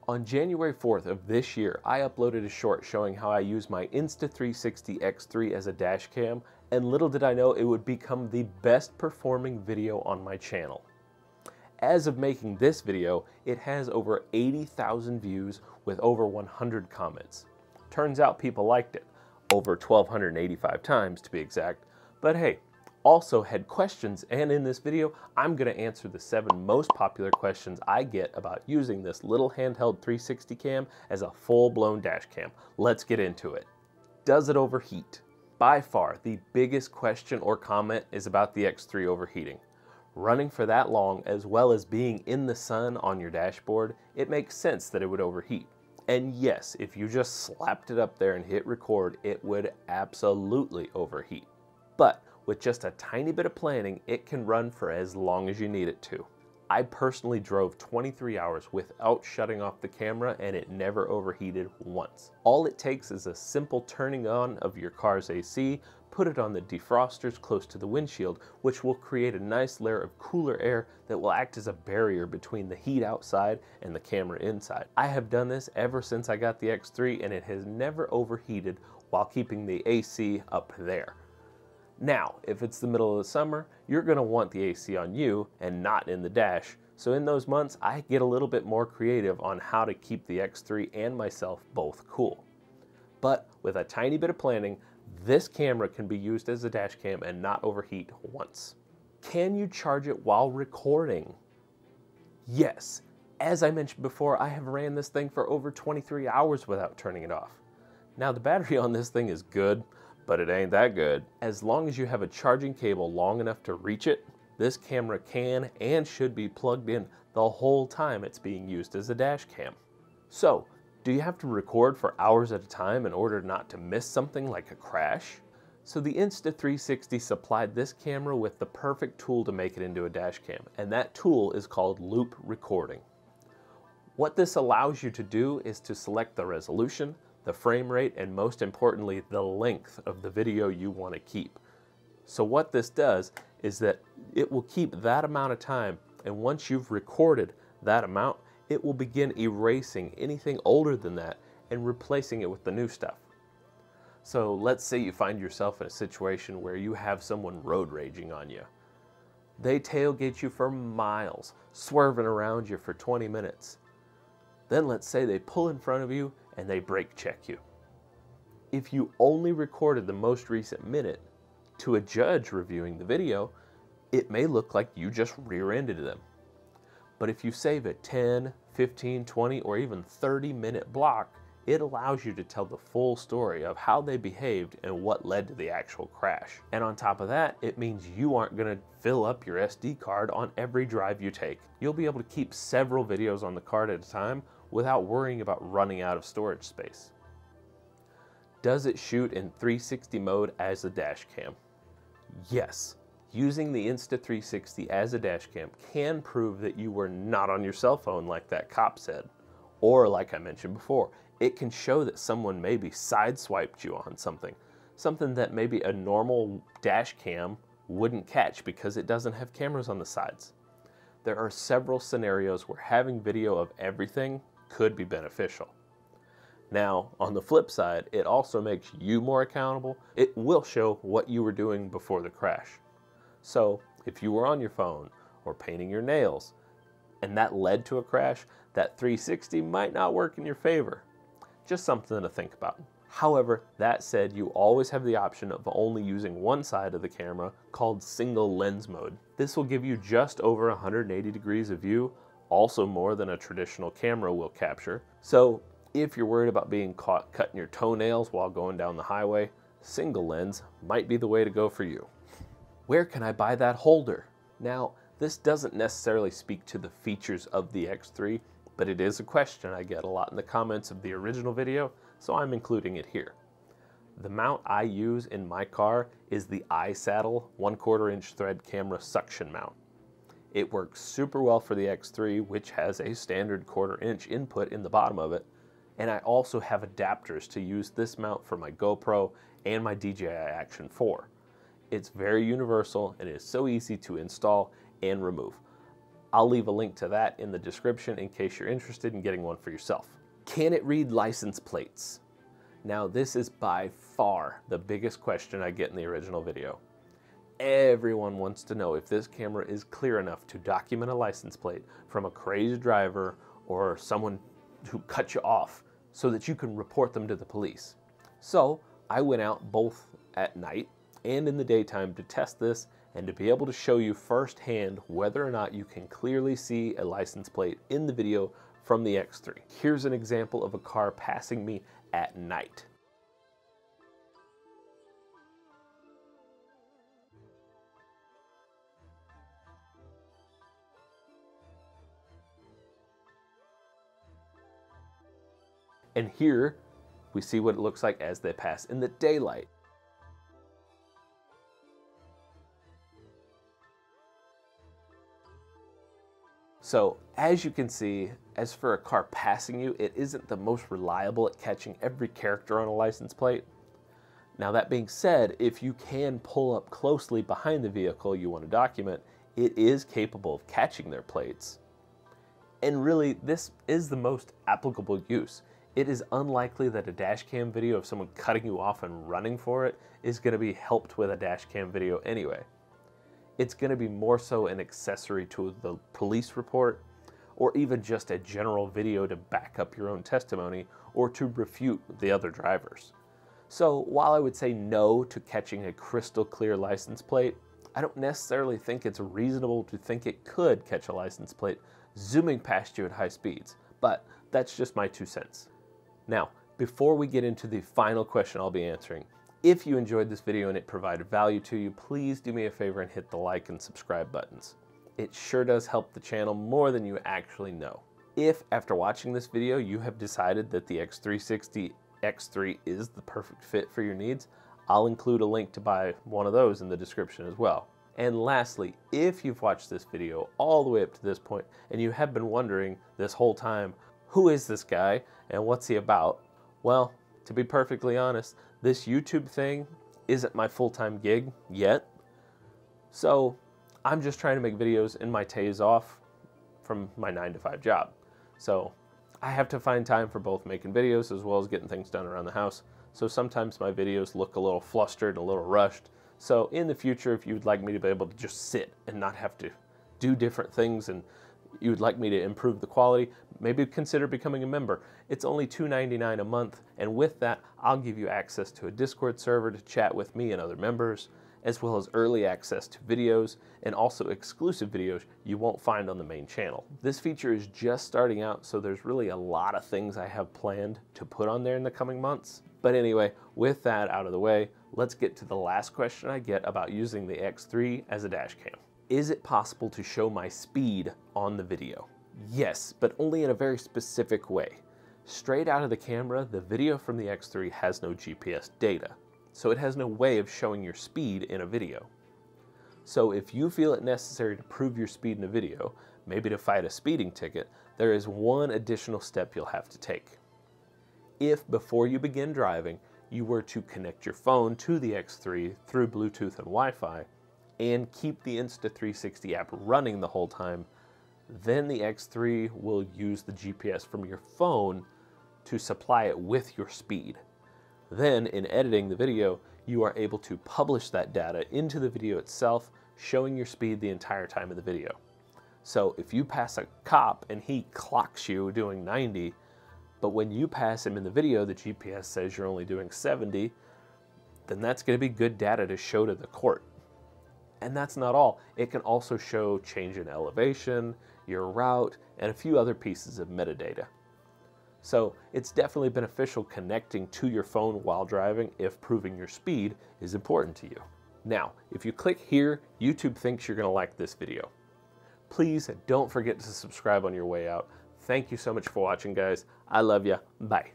On January 4th of this year, I uploaded a short showing how I use my Insta360 X3 as a dash cam, and little did I know it would become the best performing video on my channel. As of making this video, it has over 80,000 views with over 100 comments. Turns out people liked it, over 1,285 times to be exact, but hey, also had questions, and in this video I'm going to answer the 7 most popular questions I get about using this little handheld 360 cam as a full-blown dash cam. Let's get into it. Does it overheat? By far the biggest question or comment is about the X3 overheating. Running for that long, as well as being in the sun on your dashboard, it makes sense that it would overheat. And yes, if you just slapped it up there and hit record, it would absolutely overheat. But with just a tiny bit of planning, it can run for as long as you need it to. I personally drove 23 hours without shutting off the camera, and it never overheated once. All it takes is a simple turning on of your car's AC, put it on the defrosters close to the windshield, which will create a nice layer of cooler air that will act as a barrier between the heat outside and the camera inside. I have done this ever since I got the X3, and it has never overheated while keeping the AC up there. Now, if it's the middle of the summer, you're going to want the AC on you and not in the dash, so in those months I get a little bit more creative on how to keep the X3 and myself both cool. But with a tiny bit of planning, this camera can be used as a dash cam and not overheat once. Can you charge it while recording? Yes. As I mentioned before, I have ran this thing for over 23 hours without turning it off. Now the battery on this thing is good, but it ain't that good. As long as you have a charging cable long enough to reach it, this camera can and should be plugged in the whole time it's being used as a dash cam. So, do you have to record for hours at a time in order not to miss something like a crash? So the Insta360 supplied this camera with the perfect tool to make it into a dash cam, and that tool is called loop recording. What this allows you to do is to select the resolution, the frame rate, and most importantly, the length of the video you want to keep. So what this does is that it will keep that amount of time, and once you've recorded that amount, it will begin erasing anything older than that and replacing it with the new stuff. So let's say you find yourself in a situation where you have someone road raging on you. They tailgate you for miles, swerving around you for 20 minutes. Then let's say they pull in front of you and they brake check you. If you only recorded the most recent minute, to a judge reviewing the video, it may look like you just rear-ended them. But if you save a 10, 15, 20, or even 30-minute block, it allows you to tell the full story of how they behaved and what led to the actual crash. And on top of that, it means you aren't going to fill up your SD card on every drive you take. You'll be able to keep several videos on the card at a time without worrying about running out of storage space. Does it shoot in 360 mode as a dash cam? Yes. Using the Insta360 as a dash cam can prove that you were not on your cell phone like that cop said. Or like I mentioned before, it can show that someone maybe sideswiped you on something that maybe a normal dash cam wouldn't catch because it doesn't have cameras on the sides. There are several scenarios where having video of everything could be beneficial. Now, on the flip side, it also makes you more accountable. It will show what you were doing before the crash. So, if you were on your phone or painting your nails and that led to a crash, that 360 might not work in your favor. Just something to think about. However, that said, you always have the option of only using one side of the camera called single lens mode. This will give you just over 180 degrees of view, also more than a traditional camera will capture. So if you're worried about being caught cutting your toenails while going down the highway, single lens might be the way to go for you. Where can I buy that holder? Now, this doesn't necessarily speak to the features of the X3, but it is a question I get a lot in the comments of the original video, so I'm including it here. The mount I use in my car is the iSaddle 1/4 inch thread camera suction mount. It works super well for the X3, which has a standard 1/4 inch input in the bottom of it, and I also have adapters to use this mount for my GoPro and my DJI Action 4. It's very universal and it is so easy to install and remove. I'll leave a link to that in the description in case you're interested in getting one for yourself. Can it read license plates? Now this is by far the biggest question I get in the original video. Everyone wants to know if this camera is clear enough to document a license plate from a crazy driver or someone who cut you off so that you can report them to the police. So I went out both at night and in the daytime to test this and to be able to show you firsthand whether or not you can clearly see a license plate in the video from the X3. Here's an example of a car passing me at night. And here we see what it looks like as they pass in the daylight. So as you can see, as for a car passing you, it isn't the most reliable at catching every character on a license plate. Now that being said, if you can pull up closely behind the vehicle you want to document, it is capable of catching their plates. And really, this is the most applicable use. It is unlikely that a dash cam video of someone cutting you off and running for it is going to be helped with a dash cam video anyway. It's going to be more so an accessory to the police report, or even just a general video to back up your own testimony or to refute the other drivers. So while I would say no to catching a crystal clear license plate, I don't necessarily think it's reasonable to think it could catch a license plate zooming past you at high speeds, but that's just my 2 cents. Now, before we get into the final question I'll be answering, if you enjoyed this video and it provided value to you, please do me a favor and hit the like and subscribe buttons. It sure does help the channel more than you actually know. If after watching this video you have decided that the X360 X3 is the perfect fit for your needs, I'll include a link to buy one of those in the description as well. And lastly, if you've watched this video all the way up to this point and you have been wondering this whole time, who is this guy and what's he about? Well, to be perfectly honest, this YouTube thing isn't my full-time gig yet. So I'm just trying to make videos in my days off from my 9-to-5 job. So I have to find time for both making videos as well as getting things done around the house. So sometimes my videos look a little flustered and a little rushed. So in the future, if you'd like me to be able to just sit and not have to do different things and you would like me to improve the quality, maybe consider becoming a member. It's only $2.99 a month, and with that, I'll give you access to a Discord server to chat with me and other members, as well as early access to videos and also exclusive videos you won't find on the main channel. This feature is just starting out, so there's really a lot of things I have planned to put on there in the coming months. But anyway, with that out of the way, let's get to the last question I get about using the X3 as a dash cam. Is it possible to show my speed on the video? Yes, but only in a very specific way. Straight out of the camera, the video from the X3 has no GPS data, so it has no way of showing your speed in a video. So if you feel it necessary to prove your speed in a video, maybe to fight a speeding ticket, there is one additional step you'll have to take. If before you begin driving, you were to connect your phone to the X3 through Bluetooth and Wi-Fi, and keep the Insta360 app running the whole time, then the X3 will use the GPS from your phone to supply it with your speed. Then in editing the video, you are able to publish that data into the video itself, showing your speed the entire time of the video. So if you pass a cop and he clocks you doing 90, but when you pass him in the video, the GPS says you're only doing 70, then that's going to be good data to show to the court. And that's not all. It can also show change in elevation, your route, and a few other pieces of metadata. So it's definitely beneficial connecting to your phone while driving if proving your speed is important to you. Now, if you click here, YouTube thinks you're going to like this video. Please don't forget to subscribe on your way out. Thank you so much for watching, guys. I love ya. Bye.